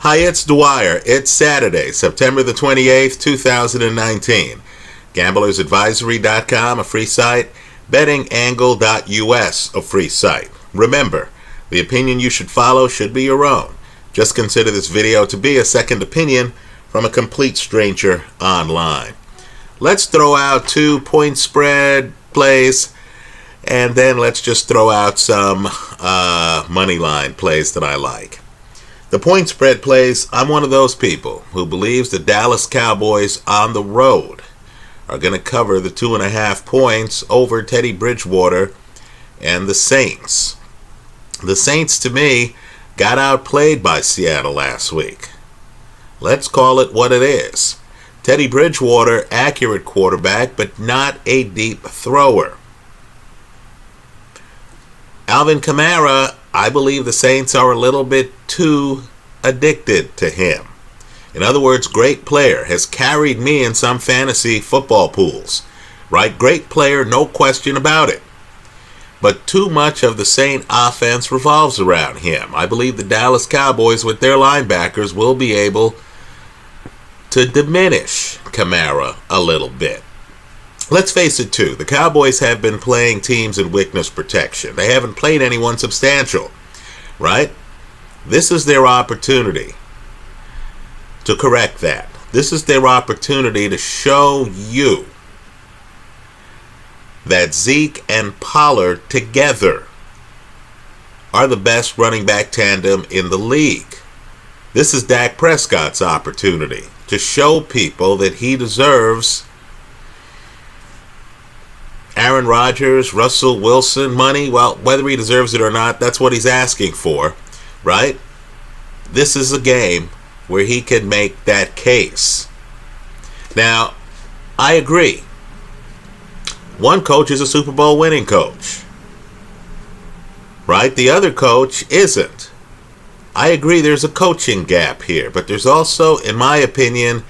Hi, it's Dwyer. It's Saturday, September the 28th, 2019. GamblersAdvisory.com, a free site. BettingAngle.us, a free site. Remember, the opinion you should follow should be your own. Just consider this video to be a second opinion from a complete stranger online. Let's throw out 2 point spread plays, and then let's just throw out some money line plays that I like. The point spread plays, I'm one of those people who believes the Dallas Cowboys on the road are going to cover the 2.5 points over Teddy Bridgewater and the Saints. The Saints, to me, got outplayed by Seattle last week. Let's call it what it is. Teddy Bridgewater, accurate quarterback, but not a deep thrower. Alvin Kamara, I believe the Saints are a little bit too addicted to him. In other words, great player, has carried me in some fantasy football pools. Right? Great player, no question about it. But too much of the Saint offense revolves around him. I believe the Dallas Cowboys with their linebackers will be able to diminish Kamara a little bit. Let's face it too, the Cowboys have been playing teams in weakness protection. They haven't played anyone substantial, right? This is their opportunity to correct that. This is their opportunity to show you that Zeke and Pollard together are the best running back tandem in the league. This is Dak Prescott's opportunity to show people that he deserves Aaron Rodgers, Russell Wilson money. Well, whether he deserves it or not, that's what he's asking for, right? This is a game where he can make that case. Now, I agree. One coach is a Super Bowl winning coach, right? The other coach isn't. I agree there's a coaching gap here, but there's also, in my opinion,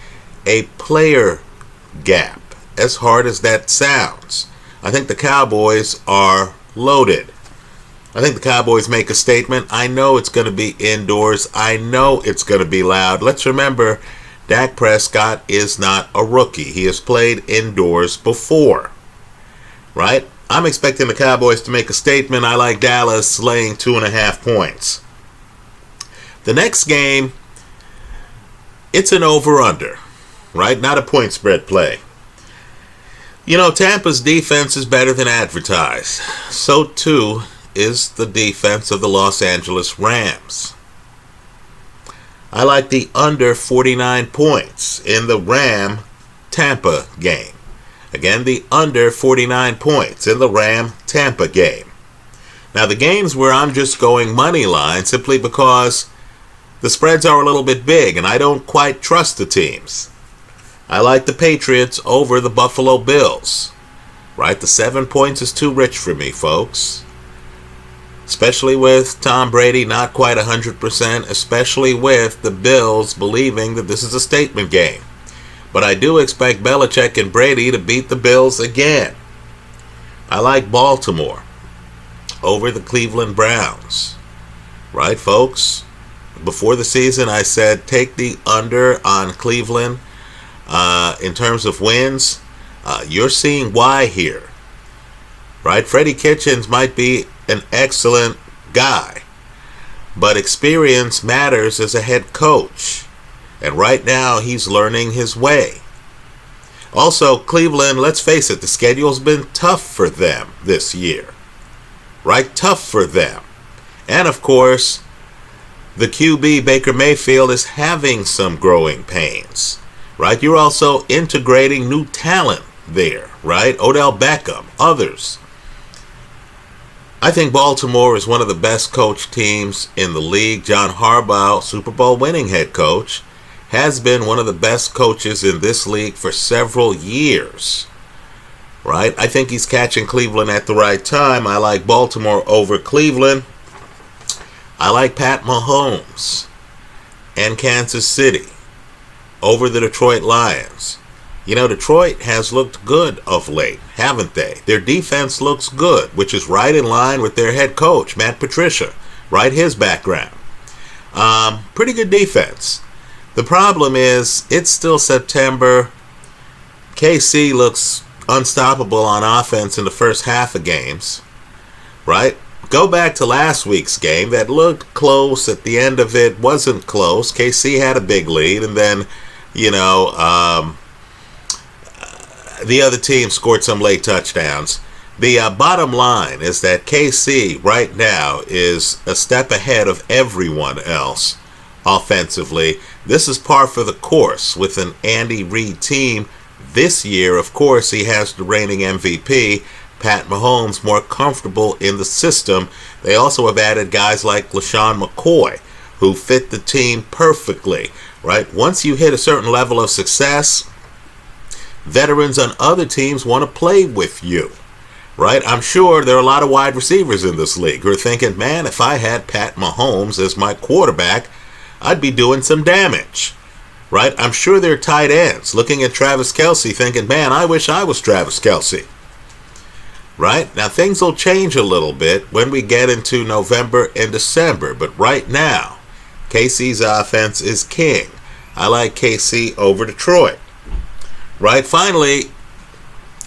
a player gap, as hard as that sounds. I think the Cowboys are loaded. I think the Cowboys make a statement. I know it's going to be indoors. I know it's going to be loud. Let's remember, Dak Prescott is not a rookie. He has played indoors before, right? I'm expecting the Cowboys to make a statement. I like Dallas laying 2.5 points. The next game, it's an over-under, right? Not a point spread play. You know, Tampa's defense is better than advertised. So too is the defense of the Los Angeles Rams. I like the under 49 points in the Ram-Tampa game. Again, the under 49 points in the Ram-Tampa game. Now, the games where I'm just going money line simply because the spreads are a little bit big and I don't quite trust the teams. I like the Patriots over the Buffalo Bills. Right? The 7 points is too rich for me, folks. Especially with Tom Brady not quite 100%. Especially with the Bills believing that this is a statement game. But I do expect Belichick and Brady to beat the Bills again. I like Baltimore over the Cleveland Browns. Right, folks? Before the season, I said take the under on Cleveland. In terms of wins, you're seeing why here, right? Freddie Kitchens might be an excellent guy, but experience matters as a head coach, and right now he's learning his way. Also, Cleveland, let's face it, the schedule's been tough for them this year, right? Tough for them. And of course, the QB, Baker Mayfield, is having some growing pains. Right? You're also integrating new talent there, right? Odell Beckham, others. I think Baltimore is one of the best coached teams in the league. John Harbaugh, Super Bowl winning head coach, has been one of the best coaches in this league for several years. Right? I think he's catching Cleveland at the right time. I like Baltimore over Cleveland. I like Pat Mahomes and Kansas City over the Detroit Lions. You know, Detroit has looked good of late, haven't they? Their defense looks good, which is right in line with their head coach, Matt Patricia, right? His background. Pretty good defense. The problem is, it's still September. KC looks unstoppable on offense in the first half of games, right? Go back to last week's game. That looked close. At the end of it, wasn't close. KC had a big lead, and then, the other team scored some late touchdowns. The bottom line is that KC right now is a step ahead of everyone else offensively. This is par for the course with an Andy Reid team. This year, of course, he has the reigning MVP, Pat Mahomes, more comfortable in the system. They also have added guys like LaShawn McCoy, who fit the team perfectly, right? Once you hit a certain level of success, veterans on other teams want to play with you, right? I'm sure there are a lot of wide receivers in this league who are thinking, man, if I had Pat Mahomes as my quarterback, I'd be doing some damage, right? I'm sure there are tight ends looking at Travis Kelce thinking, man, I wish I was Travis Kelce, right? Now, things will change a little bit when we get into November and December, but right now, KC's offense is king. I like KC over Detroit, right? Finally,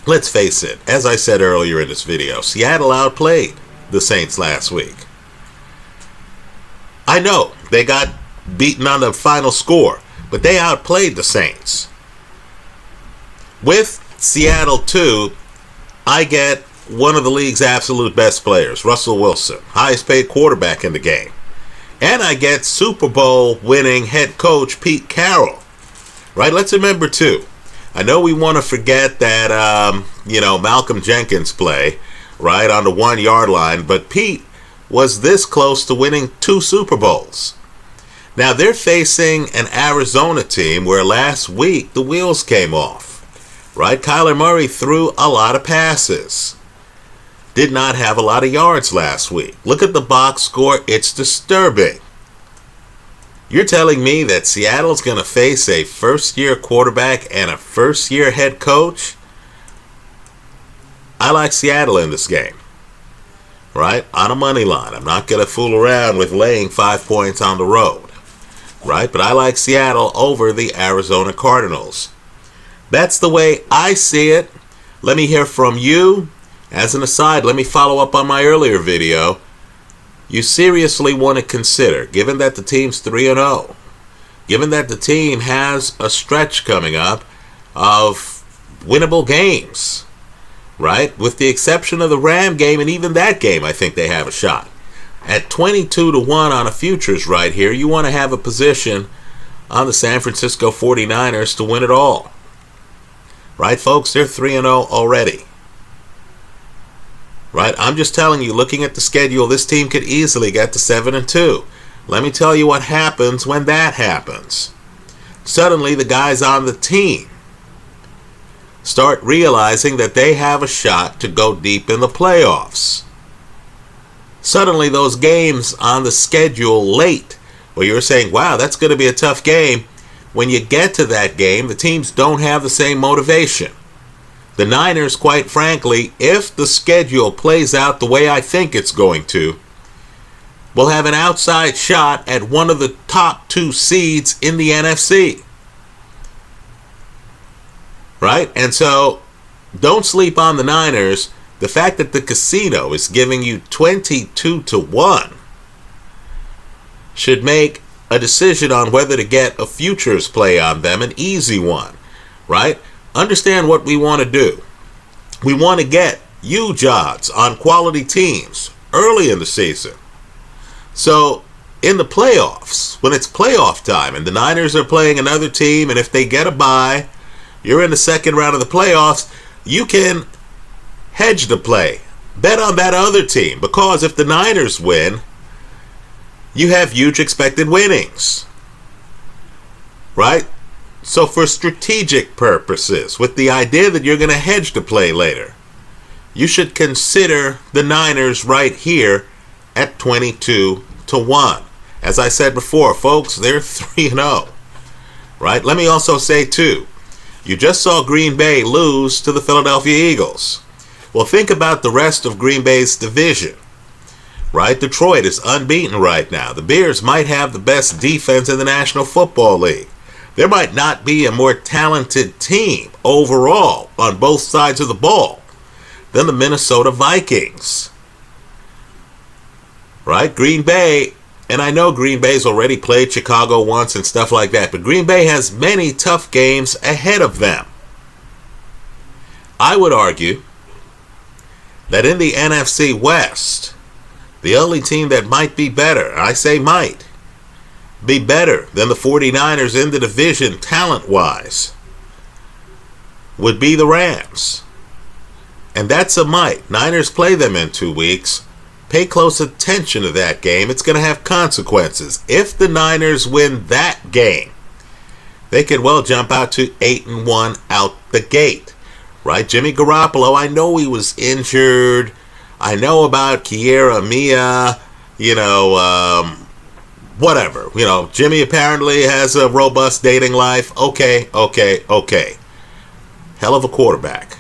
let's face it, as I said earlier in this video, Seattle outplayed the Saints last week. I know they got beaten on the final score, but they outplayed the Saints. With Seattle too, I get one of the league's absolute best players, Russell Wilson, highest paid quarterback in the game. And I get Super Bowl winning head coach Pete Carroll, right? Let's remember too, I know we want to forget that, Malcolm Jenkins play, right, on the 1 yard line, but Pete was this close to winning 2 Super Bowls. Now, they're facing an Arizona team where last week the wheels came off, right? Kyler Murray threw a lot of passes. Did not have a lot of yards last week. Look at the box score. It's disturbing. You're telling me that Seattle's going to face a first-year quarterback and a first-year head coach? I like Seattle in this game, right? On a money line. I'm not going to fool around with laying 5 points on the road, right? But I like Seattle over the Arizona Cardinals. That's the way I see it. Let me hear from you. As an aside, let me follow up on my earlier video. You seriously want to consider, given that the team's 3-0, given that the team has a stretch coming up of winnable games, right? With the exception of the Ram game, and even that game, I think they have a shot. At 22-1 on a futures right here, you want to have a position on the San Francisco 49ers to win it all. Right, folks? They're 3-0 already. Right? I'm just telling you, looking at the schedule, this team could easily get to 7-2. Let me tell you what happens when that happens. Suddenly, the guys on the team start realizing that they have a shot to go deep in the playoffs. Suddenly, those games on the schedule late, where you're saying, wow, that's going to be a tough game, when you get to that game, the teams don't have the same motivation. The Niners, quite frankly, if the schedule plays out the way I think it's going to, will have an outside shot at one of the top 2 seeds in the NFC. Right? And so, don't sleep on the Niners. The fact that the casino is giving you 22-1 should make a decision on whether to get a futures play on them an easy one. Right? Understand what we want to do. We want to get huge odds on quality teams early in the season. So, in the playoffs, when it's playoff time and the Niners are playing another team, and if they get a bye, you're in the second round of the playoffs, you can hedge the play. Bet on that other team, because if the Niners win, you have huge expected winnings. Right? So for strategic purposes, with the idea that you're going to hedge the play later, you should consider the Niners right here at 22-1. As I said before, folks, they're 3-0. Right? Let me also say, too, you just saw Green Bay lose to the Philadelphia Eagles. Well, think about the rest of Green Bay's division. right? Detroit is unbeaten right now. The Bears might have the best defense in the National Football League. There might not be a more talented team overall on both sides of the ball than the Minnesota Vikings. Right? Green Bay, and I know Green Bay's already played Chicago once and stuff like that, but Green Bay has many tough games ahead of them. I would argue that in the NFC West, the only team that might be better, I say might, be better than the 49ers in the division talent-wise would be the Rams. And that's a might. Niners play them in 2 weeks. Pay close attention to that game. It's going to have consequences. If the Niners win that game, they could well jump out to 8-1 out the gate. Right? Jimmy Garoppolo, I know he was injured. I know about Kiera Mia, whatever. Jimmy apparently has a robust dating life. Okay. Hell of a quarterback.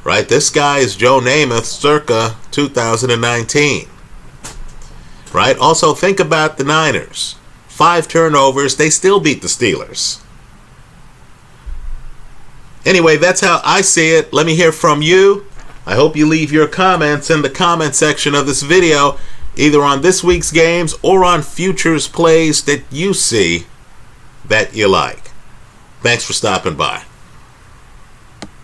Right? This guy is Joe Namath circa 2019. Right? Also, think about the Niners. 5 turnovers. They still beat the Steelers. Anyway, that's how I see it. Let me hear from you. I hope you leave your comments in the comment section of this video, either on this week's games or on futures plays that you see that you like. Thanks for stopping by.